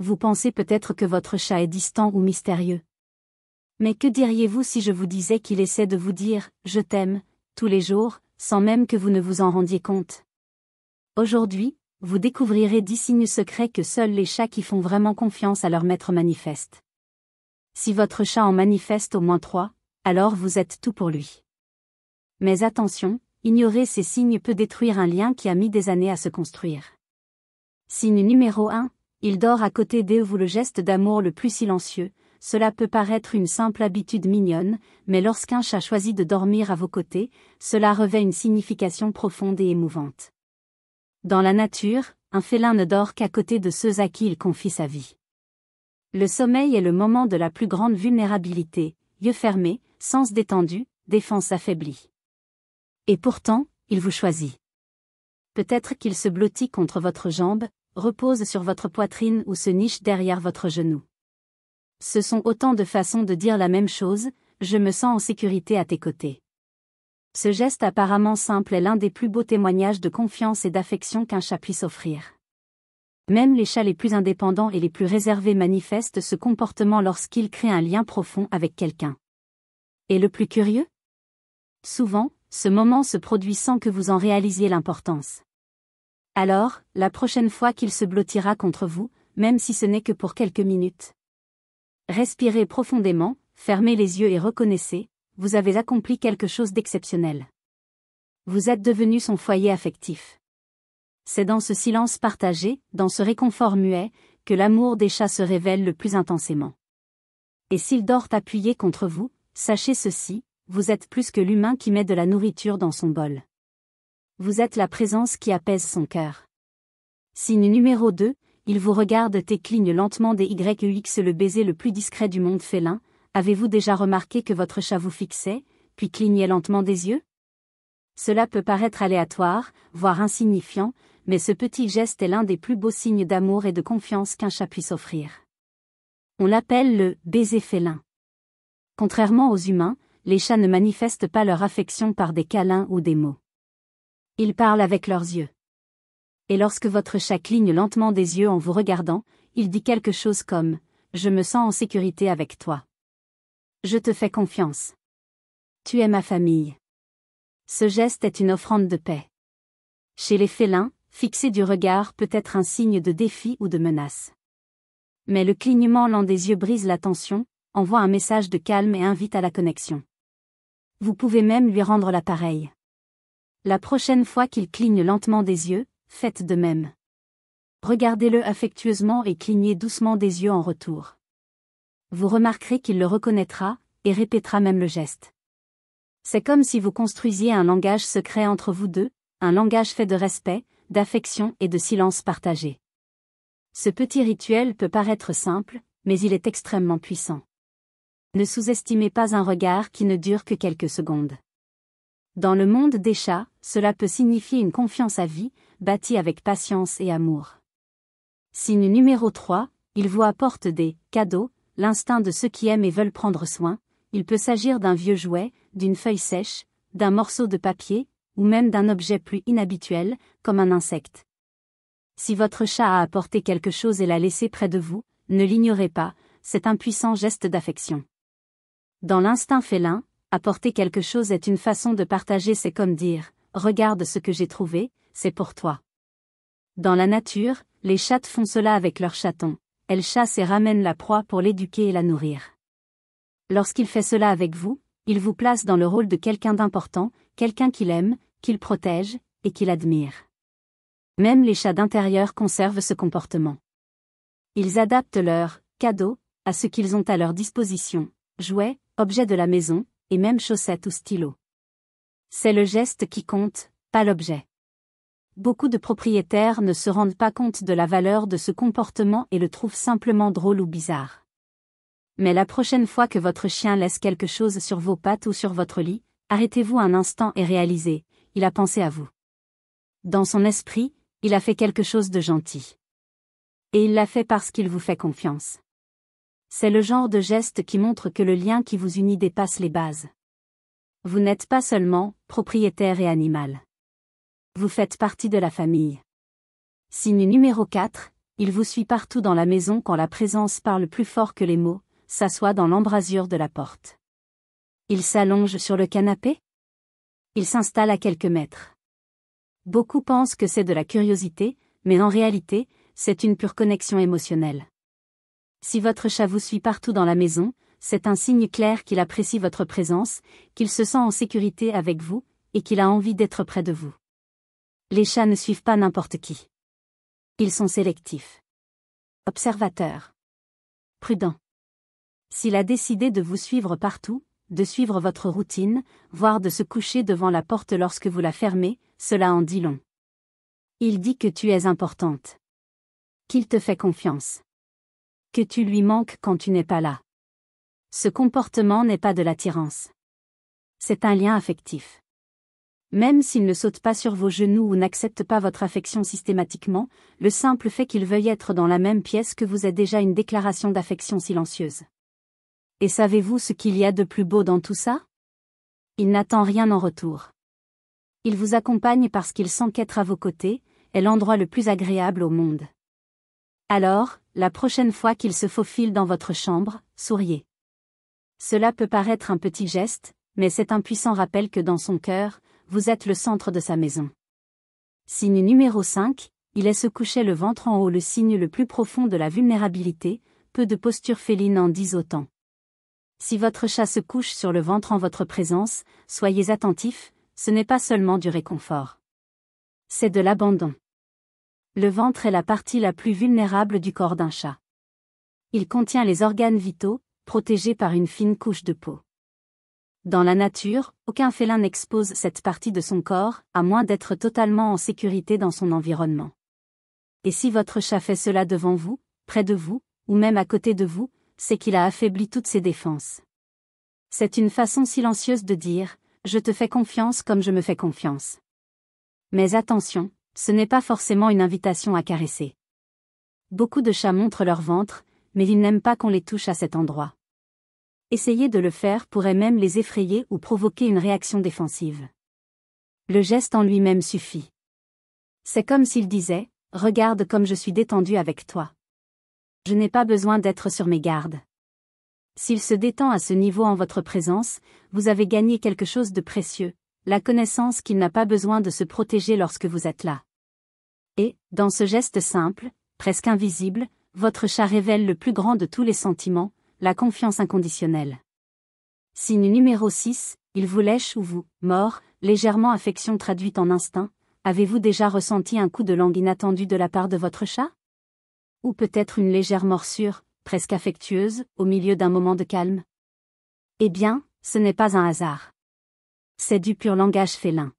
Vous pensez peut-être que votre chat est distant ou mystérieux. Mais que diriez-vous si je vous disais qu'il essaie de vous dire « je t'aime » tous les jours, sans même que vous ne vous en rendiez compte? Aujourd'hui, vous découvrirez 10 signes secrets que seuls les chats qui font vraiment confiance à leur maître manifestent. Si votre chat en manifeste au moins 3, alors vous êtes tout pour lui. Mais attention, ignorer ces signes peut détruire un lien qui a mis des années à se construire. Signe numéro 1, il dort à côté de vous, le geste d'amour le plus silencieux. Cela peut paraître une simple habitude mignonne, mais lorsqu'un chat choisit de dormir à vos côtés, cela revêt une signification profonde et émouvante. Dans la nature, un félin ne dort qu'à côté de ceux à qui il confie sa vie. Le sommeil est le moment de la plus grande vulnérabilité, yeux fermés, sens détendu, défense affaiblie. Et pourtant, il vous choisit. Peut-être qu'il se blottit contre votre jambe, repose sur votre poitrine ou se niche derrière votre genou. Ce sont autant de façons de dire la même chose, je me sens en sécurité à tes côtés. Ce geste apparemment simple est l'un des plus beaux témoignages de confiance et d'affection qu'un chat puisse offrir. Même les chats les plus indépendants et les plus réservés manifestent ce comportement lorsqu'ils créent un lien profond avec quelqu'un. Et le plus curieux? Souvent, ce moment se produit sans que vous en réalisiez l'importance. Alors, la prochaine fois qu'il se blottira contre vous, même si ce n'est que pour quelques minutes, respirez profondément, fermez les yeux et reconnaissez, vous avez accompli quelque chose d'exceptionnel. Vous êtes devenu son foyer affectif. C'est dans ce silence partagé, dans ce réconfort muet, que l'amour des chats se révèle le plus intensément. Et s'il dort appuyé contre vous, sachez ceci, vous êtes plus que l'humain qui met de la nourriture dans son bol. Vous êtes la présence qui apaise son cœur. Signe numéro 2, il vous regarde et cligne lentement des YEX, le baiser le plus discret du monde félin. Avez-vous déjà remarqué que votre chat vous fixait, puis clignait lentement des yeux? Cela peut paraître aléatoire, voire insignifiant, mais ce petit geste est l'un des plus beaux signes d'amour et de confiance qu'un chat puisse offrir. On l'appelle le baiser félin. Contrairement aux humains, les chats ne manifestent pas leur affection par des câlins ou des mots. Ils parlent avec leurs yeux. Et lorsque votre chat cligne lentement des yeux en vous regardant, il dit quelque chose comme « Je me sens en sécurité avec toi. Je te fais confiance. Tu es ma famille. » Ce geste est une offrande de paix. Chez les félins, fixer du regard peut être un signe de défi ou de menace. Mais le clignement lent des yeux brise la tension, envoie un message de calme et invite à la connexion. Vous pouvez même lui rendre l'appareil. La prochaine fois qu'il cligne lentement des yeux, faites de même. Regardez-le affectueusement et clignez doucement des yeux en retour. Vous remarquerez qu'il le reconnaîtra, et répétera même le geste. C'est comme si vous construisiez un langage secret entre vous deux, un langage fait de respect, d'affection et de silence partagé. Ce petit rituel peut paraître simple, mais il est extrêmement puissant. Ne sous-estimez pas un regard qui ne dure que quelques secondes. Dans le monde des chats, cela peut signifier une confiance à vie, bâtie avec patience et amour. Signe numéro 3, il vous apporte des cadeaux, l'instinct de ceux qui aiment et veulent prendre soin. Il peut s'agir d'un vieux jouet, d'une feuille sèche, d'un morceau de papier, ou même d'un objet plus inhabituel, comme un insecte. Si votre chat a apporté quelque chose et l'a laissé près de vous, ne l'ignorez pas, c'est un puissant geste d'affection. Dans l'instinct félin, apporter quelque chose est une façon de partager, c'est comme dire « Regarde ce que j'ai trouvé, c'est pour toi ». Dans la nature, les chattes font cela avec leurs chatons, elles chassent et ramènent la proie pour l'éduquer et la nourrir. Lorsqu'il fait cela avec vous, il vous place dans le rôle de quelqu'un d'important, quelqu'un qu'il aime, qu'il protège, et qu'il admire. Même les chats d'intérieur conservent ce comportement. Ils adaptent leurs cadeaux à ce qu'ils ont à leur disposition, jouets, objets de la maison, et même chaussettes ou stylos. C'est le geste qui compte, pas l'objet. Beaucoup de propriétaires ne se rendent pas compte de la valeur de ce comportement et le trouvent simplement drôle ou bizarre. Mais la prochaine fois que votre chien laisse quelque chose sur vos pattes ou sur votre lit, arrêtez-vous un instant et réalisez, il a pensé à vous. Dans son esprit, il a fait quelque chose de gentil. Et il l'a fait parce qu'il vous fait confiance. C'est le genre de geste qui montre que le lien qui vous unit dépasse les bases. Vous n'êtes pas seulement propriétaire et animal. Vous faites partie de la famille. Signe numéro 4, il vous suit partout dans la maison quand la présence parle plus fort que les mots, s'assoit dans l'embrasure de la porte. Il s'allonge sur le canapé? Il s'installe à quelques mètres. Beaucoup pensent que c'est de la curiosité, mais en réalité, c'est une pure connexion émotionnelle. Si votre chat vous suit partout dans la maison, c'est un signe clair qu'il apprécie votre présence, qu'il se sent en sécurité avec vous, et qu'il a envie d'être près de vous. Les chats ne suivent pas n'importe qui. Ils sont sélectifs. Observateurs. Prudents. S'il a décidé de vous suivre partout, de suivre votre routine, voire de se coucher devant la porte lorsque vous la fermez, cela en dit long. Il dit que tu es importante. Qu'il te fait confiance. Que tu lui manques quand tu n'es pas là. Ce comportement n'est pas de l'attirance. C'est un lien affectif. Même s'il ne saute pas sur vos genoux ou n'accepte pas votre affection systématiquement, le simple fait qu'il veuille être dans la même pièce que vous est déjà une déclaration d'affection silencieuse. Et savez-vous ce qu'il y a de plus beau dans tout ça? Il n'attend rien en retour. Il vous accompagne parce qu'il sent qu'être à vos côtés est l'endroit le plus agréable au monde. Alors, la prochaine fois qu'il se faufile dans votre chambre, souriez. Cela peut paraître un petit geste, mais c'est un puissant rappel que dans son cœur, vous êtes le centre de sa maison. Signe numéro 5, il est se coucher le ventre en haut, le signe le plus profond de la vulnérabilité, peu de postures félines en disent autant. Si votre chat se couche sur le ventre en votre présence, soyez attentifs, ce n'est pas seulement du réconfort. C'est de l'abandon. Le ventre est la partie la plus vulnérable du corps d'un chat. Il contient les organes vitaux, protégés par une fine couche de peau. Dans la nature, aucun félin n'expose cette partie de son corps, à moins d'être totalement en sécurité dans son environnement. Et si votre chat fait cela devant vous, près de vous, ou même à côté de vous, c'est qu'il a affaibli toutes ses défenses. C'est une façon silencieuse de dire « Je te fais confiance comme je me fais confiance ». Mais attention, ce n'est pas forcément une invitation à caresser. Beaucoup de chats montrent leur ventre, mais ils n'aiment pas qu'on les touche à cet endroit. Essayer de le faire pourrait même les effrayer ou provoquer une réaction défensive. Le geste en lui-même suffit. C'est comme s'il disait « Regarde comme je suis détendu avec toi. Je n'ai pas besoin d'être sur mes gardes. » S'il se détend à ce niveau en votre présence, vous avez gagné quelque chose de précieux, la connaissance qu'il n'a pas besoin de se protéger lorsque vous êtes là. Et, dans ce geste simple, presque invisible, votre chat révèle le plus grand de tous les sentiments, la confiance inconditionnelle. Signe numéro 6, il vous lèche ou vous, mord, légèrement affection traduite en instinct. Avez-vous déjà ressenti un coup de langue inattendu de la part de votre chat? Ou peut-être une légère morsure, presque affectueuse, au milieu d'un moment de calme? Eh bien, ce n'est pas un hasard. C'est du pur langage félin.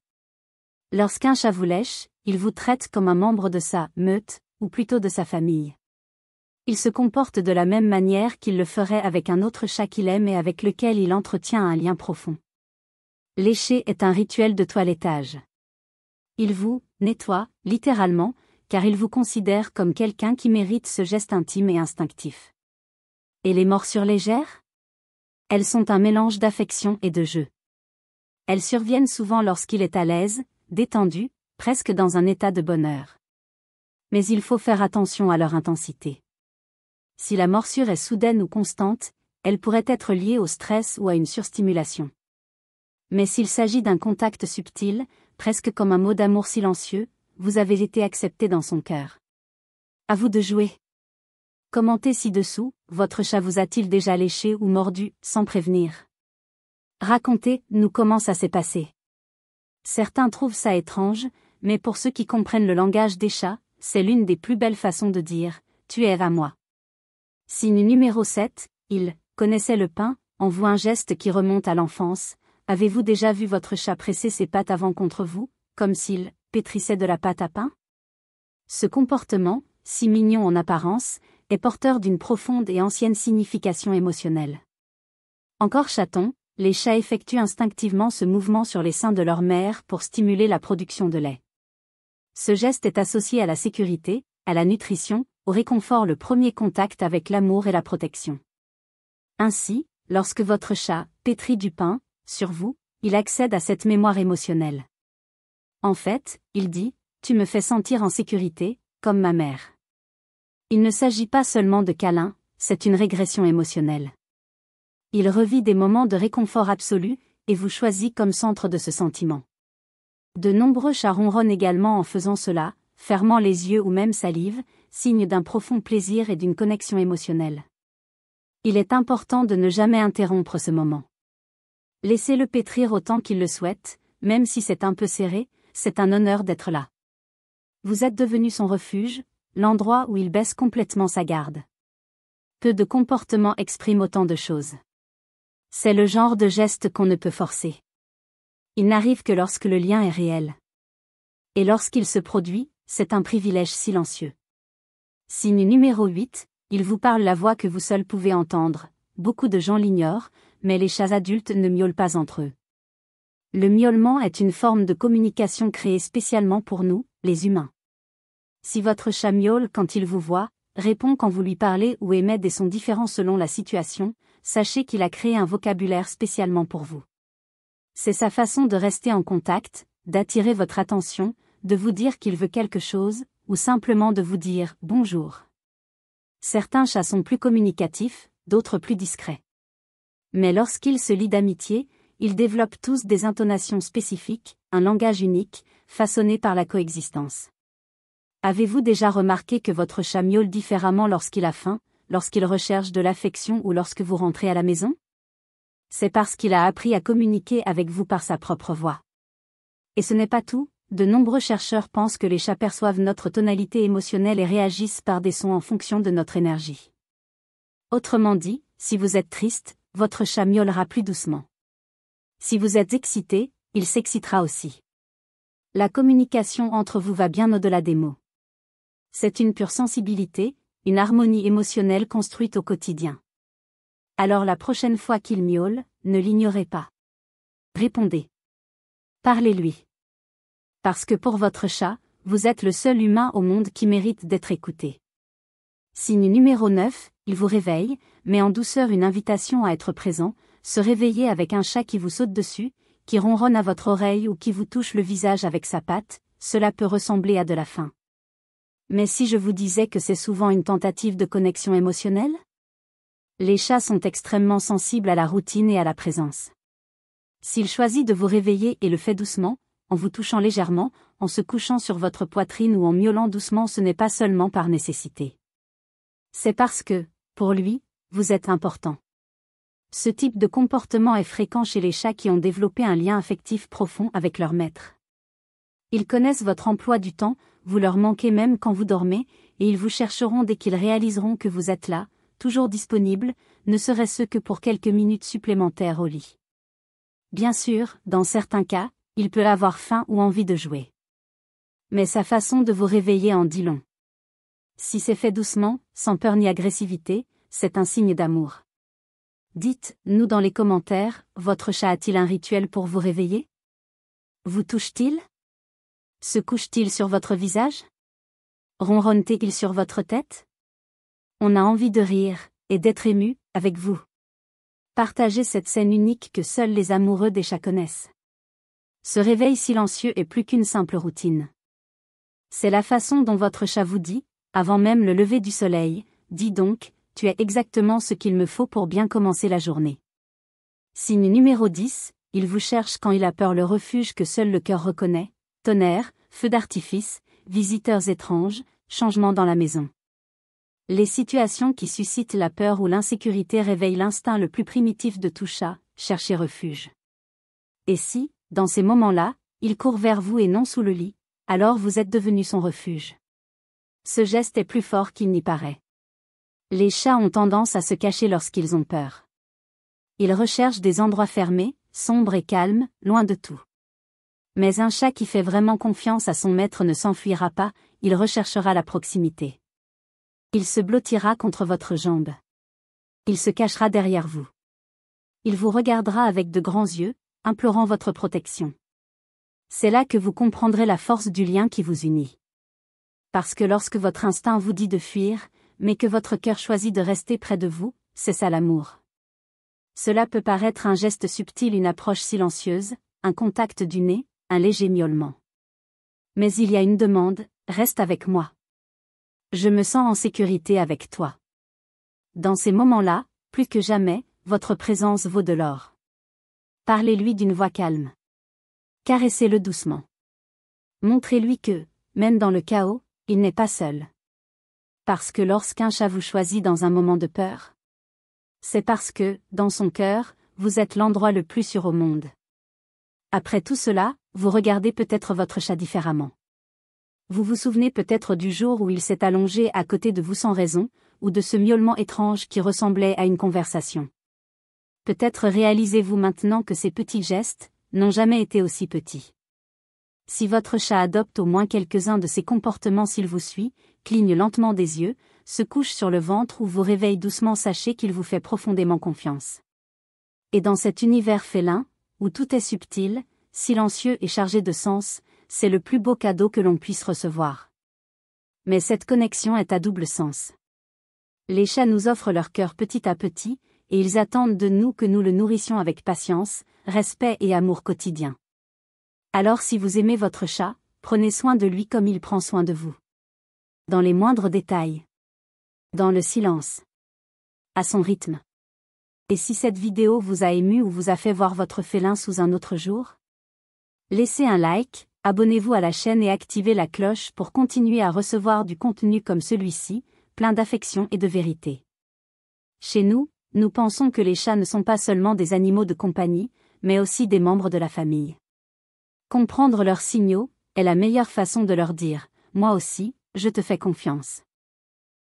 Lorsqu'un chat vous lèche, il vous traite comme un membre de sa meute, ou plutôt de sa famille. Il se comporte de la même manière qu'il le ferait avec un autre chat qu'il aime et avec lequel il entretient un lien profond. Lécher est un rituel de toilettage. Il vous nettoie, littéralement, car il vous considère comme quelqu'un qui mérite ce geste intime et instinctif. Et les morsures légères? Elles sont un mélange d'affection et de jeu. Elles surviennent souvent lorsqu'il est à l'aise, détendu, presque dans un état de bonheur. Mais il faut faire attention à leur intensité. Si la morsure est soudaine ou constante, elle pourrait être liée au stress ou à une surstimulation. Mais s'il s'agit d'un contact subtil, presque comme un mot d'amour silencieux, vous avez été accepté dans son cœur. À vous de jouer. Commentez ci-dessous, votre chat vous a-t-il déjà léché ou mordu, sans prévenir? Racontez-nous comment ça s'est passé. Certains trouvent ça étrange, mais pour ceux qui comprennent le langage des chats, c'est l'une des plus belles façons de dire « tu es à moi ». Signe numéro 7, il connaissait le pain, en vous un geste qui remonte à l'enfance. Avez-vous déjà vu votre chat presser ses pattes avant contre vous, comme s'il pétrissait de la pâte à pain? Ce comportement, si mignon en apparence, est porteur d'une profonde et ancienne signification émotionnelle. Encore chaton, les chats effectuent instinctivement ce mouvement sur les seins de leur mère pour stimuler la production de lait. Ce geste est associé à la sécurité, à la nutrition, au réconfort, le premier contact avec l'amour et la protection. Ainsi, lorsque votre chat pétrit du pain sur vous, il accède à cette mémoire émotionnelle. En fait, il dit « Tu me fais sentir en sécurité, comme ma mère. » Il ne s'agit pas seulement de câlins, c'est une régression émotionnelle. Il revit des moments de réconfort absolu, et vous choisit comme centre de ce sentiment. De nombreux chats ronronnent également en faisant cela, fermant les yeux ou même salivent, signe d'un profond plaisir et d'une connexion émotionnelle. Il est important de ne jamais interrompre ce moment. Laissez-le pétrir autant qu'il le souhaite, même si c'est un peu serré, c'est un honneur d'être là. Vous êtes devenu son refuge, l'endroit où il baisse complètement sa garde. Peu de comportements expriment autant de choses. C'est le genre de geste qu'on ne peut forcer. Il n'arrive que lorsque le lien est réel. Et lorsqu'il se produit, c'est un privilège silencieux. Signe numéro 8, il vous parle la voix que vous seul pouvez entendre. Beaucoup de gens l'ignorent, mais les chats adultes ne miaulent pas entre eux. Le miaulement est une forme de communication créée spécialement pour nous, les humains. Si votre chat miaule quand il vous voit, répond quand vous lui parlez ou émet des sons différents selon la situation, sachez qu'il a créé un vocabulaire spécialement pour vous. C'est sa façon de rester en contact, d'attirer votre attention, de vous dire qu'il veut quelque chose, ou simplement de vous dire « bonjour ». Certains chats sont plus communicatifs, d'autres plus discrets. Mais lorsqu'ils se lient d'amitié, ils développent tous des intonations spécifiques, un langage unique, façonné par la coexistence. Avez-vous déjà remarqué que votre chat miaule différemment lorsqu'il a faim, lorsqu'il recherche de l'affection ou lorsque vous rentrez à la maison? C'est parce qu'il a appris à communiquer avec vous par sa propre voix. Et ce n'est pas tout, de nombreux chercheurs pensent que les chats perçoivent notre tonalité émotionnelle et réagissent par des sons en fonction de notre énergie. Autrement dit, si vous êtes triste, votre chat miaulera plus doucement. Si vous êtes excité, il s'excitera aussi. La communication entre vous va bien au-delà des mots. C'est une pure sensibilité, une harmonie émotionnelle construite au quotidien. Alors la prochaine fois qu'il miaule, ne l'ignorez pas. Répondez. Parlez-lui. Parce que pour votre chat, vous êtes le seul humain au monde qui mérite d'être écouté. Signe numéro 9, il vous réveille, met en douceur une invitation à être présent, se réveiller avec un chat qui vous saute dessus, qui ronronne à votre oreille ou qui vous touche le visage avec sa patte, cela peut ressembler à de la faim. Mais si je vous disais que c'est souvent une tentative de connexion émotionnelle? Les chats sont extrêmement sensibles à la routine et à la présence. S'il choisit de vous réveiller et le fait doucement, en vous touchant légèrement, en se couchant sur votre poitrine ou en miaulant doucement, ce n'est pas seulement par nécessité. C'est parce que, pour lui, vous êtes important. Ce type de comportement est fréquent chez les chats qui ont développé un lien affectif profond avec leur maître. Ils connaissent votre emploi du temps, vous leur manquez même quand vous dormez, et ils vous chercheront dès qu'ils réaliseront que vous êtes là, toujours disponible, ne serait-ce que pour quelques minutes supplémentaires au lit. Bien sûr, dans certains cas, il peut avoir faim ou envie de jouer. Mais sa façon de vous réveiller en dit long. Si c'est fait doucement, sans peur ni agressivité, c'est un signe d'amour. Dites-nous dans les commentaires, votre chat a-t-il un rituel pour vous réveiller? Vous touche-t-il? Se couche-t-il sur votre visage? Ronronne-t-il sur votre tête? On a envie de rire, et d'être ému, avec vous. Partagez cette scène unique que seuls les amoureux des chats connaissent. Ce réveil silencieux est plus qu'une simple routine. C'est la façon dont votre chat vous dit, avant même le lever du soleil, dis donc, tu es exactement ce qu'il me faut pour bien commencer la journée. Signe numéro 10, il vous cherche quand il a peur, le refuge que seul le cœur reconnaît, tonnerre, feux d'artifice, visiteurs étranges, changements dans la maison. Les situations qui suscitent la peur ou l'insécurité réveillent l'instinct le plus primitif de tout chat, chercher refuge. Et si, dans ces moments-là, il court vers vous et non sous le lit, alors vous êtes devenu son refuge. Ce geste est plus fort qu'il n'y paraît. Les chats ont tendance à se cacher lorsqu'ils ont peur. Ils recherchent des endroits fermés, sombres et calmes, loin de tout. Mais un chat qui fait vraiment confiance à son maître ne s'enfuira pas, il recherchera la proximité. Il se blottira contre votre jambe. Il se cachera derrière vous. Il vous regardera avec de grands yeux, implorant votre protection. C'est là que vous comprendrez la force du lien qui vous unit. Parce que lorsque votre instinct vous dit de fuir, mais que votre cœur choisit de rester près de vous, c'est ça l'amour. Cela peut paraître un geste subtil, une approche silencieuse, un contact du nez, un léger miaulement. Mais il y a une demande, reste avec moi. Je me sens en sécurité avec toi. Dans ces moments-là, plus que jamais, votre présence vaut de l'or. Parlez-lui d'une voix calme. Caressez-le doucement. Montrez-lui que, même dans le chaos, il n'est pas seul. Parce que lorsqu'un chat vous choisit dans un moment de peur, c'est parce que, dans son cœur, vous êtes l'endroit le plus sûr au monde. Après tout cela, vous regardez peut-être votre chat différemment. Vous vous souvenez peut-être du jour où il s'est allongé à côté de vous sans raison, ou de ce miaulement étrange qui ressemblait à une conversation. Peut-être réalisez-vous maintenant que ces petits gestes n'ont jamais été aussi petits. Si votre chat adopte au moins quelques-uns de ces comportements s'il vous suit, cligne lentement des yeux, se couche sur le ventre ou vous réveille doucement, sachez qu'il vous fait profondément confiance. Et dans cet univers félin, où tout est subtil, silencieux et chargé de sens, c'est le plus beau cadeau que l'on puisse recevoir. Mais cette connexion est à double sens. Les chats nous offrent leur cœur petit à petit, et ils attendent de nous que nous le nourrissions avec patience, respect et amour quotidien. Alors si vous aimez votre chat, prenez soin de lui comme il prend soin de vous. Dans les moindres détails. Dans le silence. À son rythme. Et si cette vidéo vous a ému ou vous a fait voir votre félin sous un autre jour? Laissez un like, abonnez-vous à la chaîne et activez la cloche pour continuer à recevoir du contenu comme celui-ci, plein d'affection et de vérité. Chez nous, nous pensons que les chats ne sont pas seulement des animaux de compagnie, mais aussi des membres de la famille. Comprendre leurs signaux est la meilleure façon de leur dire « Moi aussi, je te fais confiance ».